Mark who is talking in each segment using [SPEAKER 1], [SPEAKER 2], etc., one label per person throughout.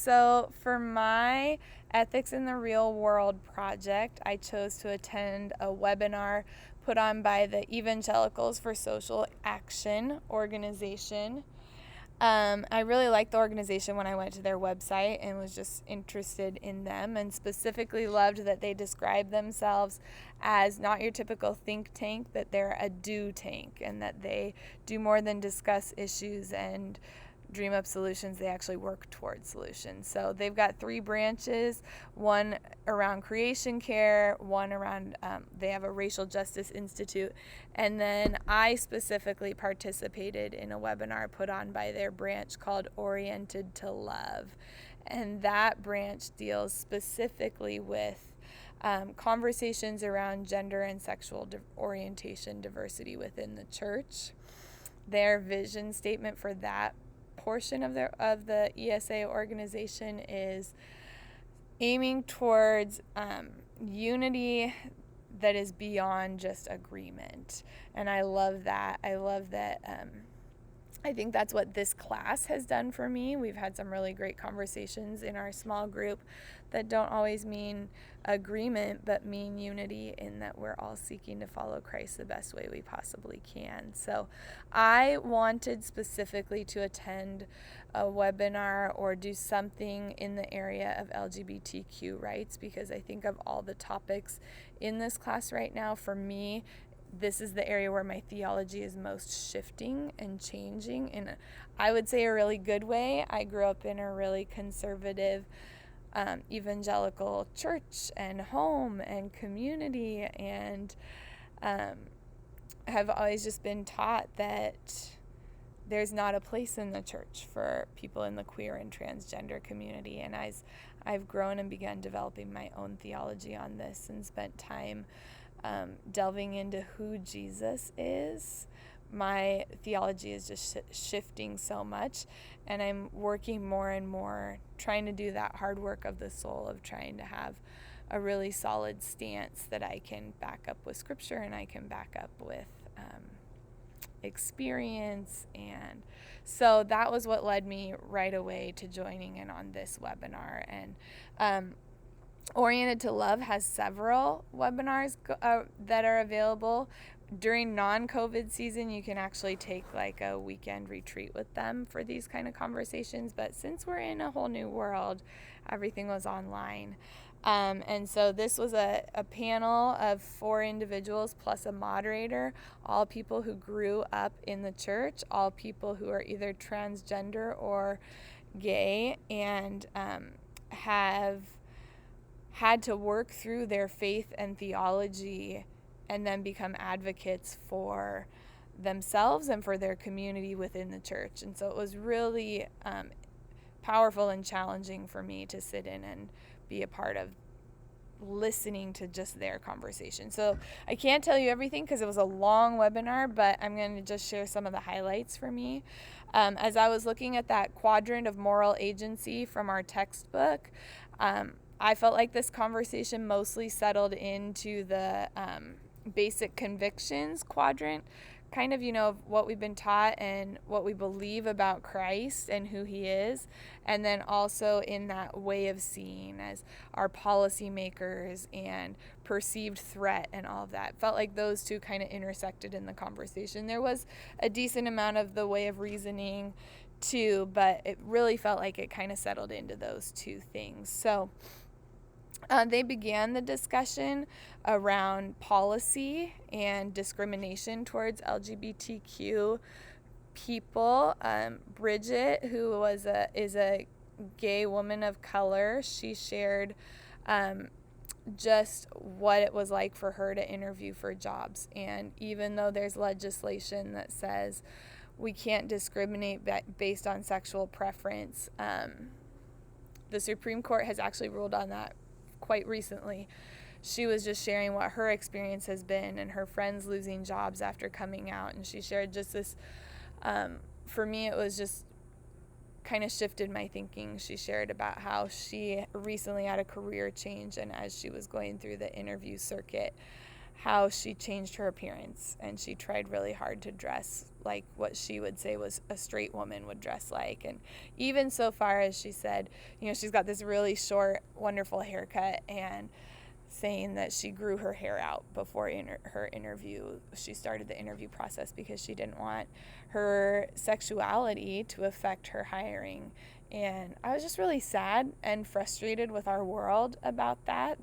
[SPEAKER 1] So for my Ethics in the Real World project, I chose to attend a webinar put on by the Evangelicals for Social Action organization. I really liked the organization when I went to their website and was just interested in them, and specifically loved that they describe themselves as not your typical think tank, that they're a do tank, and that they do more than discuss issues and dream up solutions. They actually work towards solutions. So they've got 3 branches, one around creation care, one around, they have a racial justice institute, and then I specifically participated in a webinar put on by their branch called Oriented to Love. And that branch deals specifically with conversations around gender and sexual orientation diversity within the church. Their vision statement for that portion of the ESA organization is aiming towards unity that is beyond just agreement. And I love that. I think that's what this class has done for me. We've had some really great conversations in our small group that don't always mean agreement, but mean unity, in that we're all seeking to follow Christ the best way we possibly can. So I wanted specifically to attend a webinar or do something in the area of LGBTQ rights, because I think of all the topics in this class right now, for me, this is the area where my theology is most shifting and changing in, I would say, a really good way. I grew up in a really conservative evangelical church and home and community, and have always just been taught that there's not a place in the church for people in the queer and transgender community. And I've grown and begun developing my own theology on this and spent time delving into who Jesus is. My theology is just shifting so much, and I'm working more and more trying to do that hard work of the soul of trying to have a really solid stance that I can back up with scripture and I can back up with experience. And so that was what led me right away to joining in on this webinar. And Oriented to Love has several webinars that are available. During non-COVID season, you can actually take like a weekend retreat with them for these kind of conversations. But since we're in a whole new world, everything was online. And so this was a panel of 4 individuals plus a moderator, all people who grew up in the church, all people who are either transgender or gay, and have had to work through their faith and theology and then become advocates for themselves and for their community within the church. And so it was really powerful and challenging for me to sit in and be a part of listening to just their conversation. So I can't tell you everything because it was a long webinar, but I'm going to just share some of the highlights for me. As I was looking at that quadrant of moral agency from our textbook, I felt like this conversation mostly settled into the basic convictions quadrant, kind of, of what we've been taught and what we believe about Christ and who he is, and then also in that way of seeing as our policymakers and perceived threat and all of that. Felt like those two kind of intersected in the conversation. There was a decent amount of the way of reasoning too, but it really felt like it kind of settled into those two things. So they began the discussion around policy and discrimination towards LGBTQ people. Bridget, who is a gay woman of color, she shared just what it was like for her to interview for jobs. And even though there's legislation that says we can't discriminate based on sexual preference, the Supreme Court has actually ruled on that quite recently. She was just sharing what her experience has been and her friends losing jobs after coming out, and she shared just this, for me it was just kind of shifted my thinking. She shared about how she recently had a career change, and as she was going through the interview circuit, how she changed her appearance, and she tried really hard to dress like what she would say was a straight woman would dress like. And even so far as she said, she's got this really short, wonderful haircut, and saying that she grew her hair out before her interview. She started the interview process because she didn't want her sexuality to affect her hiring. And I was just really sad and frustrated with our world about that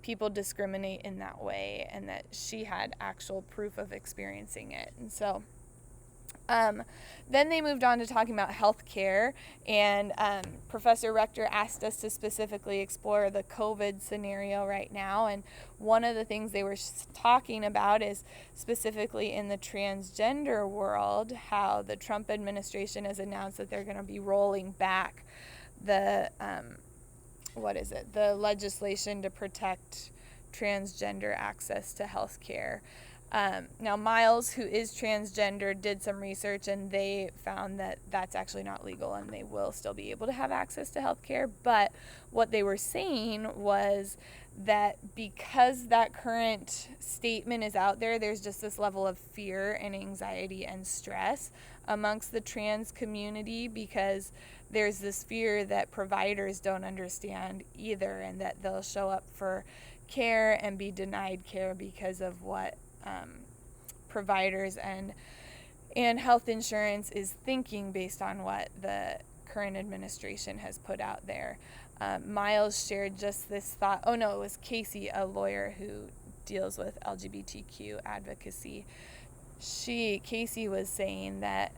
[SPEAKER 1] people discriminate in that way, and that she had actual proof of experiencing it. And so then they moved on to talking about healthcare, and Professor Rector asked us to specifically explore the COVID scenario right now. And one of the things they were talking about is specifically in the transgender world, how the Trump administration has announced that they're going to be rolling back the the legislation to protect transgender access to health care. Now, Miles, who is transgender, did some research, and they found that that's actually not legal, and they will still be able to have access to health care. But what they were saying was that because that current statement is out there, there's just this level of fear and anxiety and stress amongst the trans community, because there's this fear that providers don't understand either, and that they'll show up for care and be denied care because of what providers and health insurance is thinking based on what the current administration has put out there. Miles shared just this thought. Oh no, it was Casey, a lawyer who deals with LGBTQ advocacy. Casey was saying that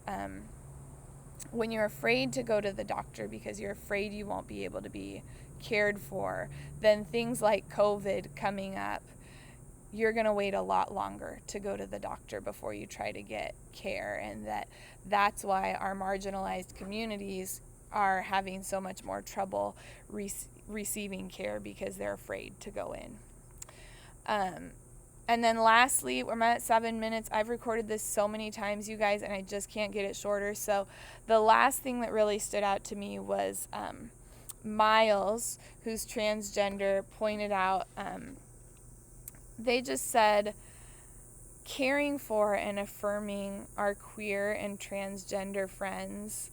[SPEAKER 1] when you're afraid to go to the doctor because you're afraid you won't be able to be cared for, then things like COVID coming up, you're going to wait a lot longer to go to the doctor before you try to get care. And that's why our marginalized communities are having so much more trouble receiving care, because they're afraid to go in. And then lastly, we're at 7 minutes. I've recorded this so many times, you guys, and I just can't get it shorter. So the last thing that really stood out to me was Miles, who's transgender, pointed out, they just said, caring for and affirming our queer and transgender friends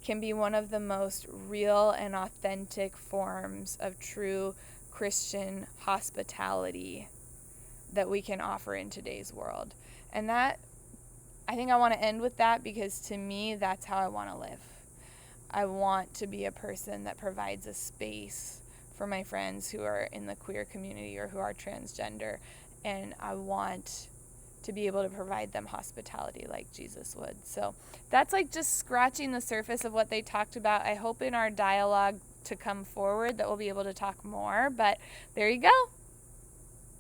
[SPEAKER 1] can be one of the most real and authentic forms of true Christian hospitality that we can offer in today's world. And that, I think I want to end with that, because to me, that's how I want to live. I want to be a person that provides a space for my friends who are in the queer community or who are transgender, and I want to be able to provide them hospitality like Jesus would. So that's like just scratching the surface of what they talked about. I hope in our dialogue to come forward that we'll be able to talk more, but there you go.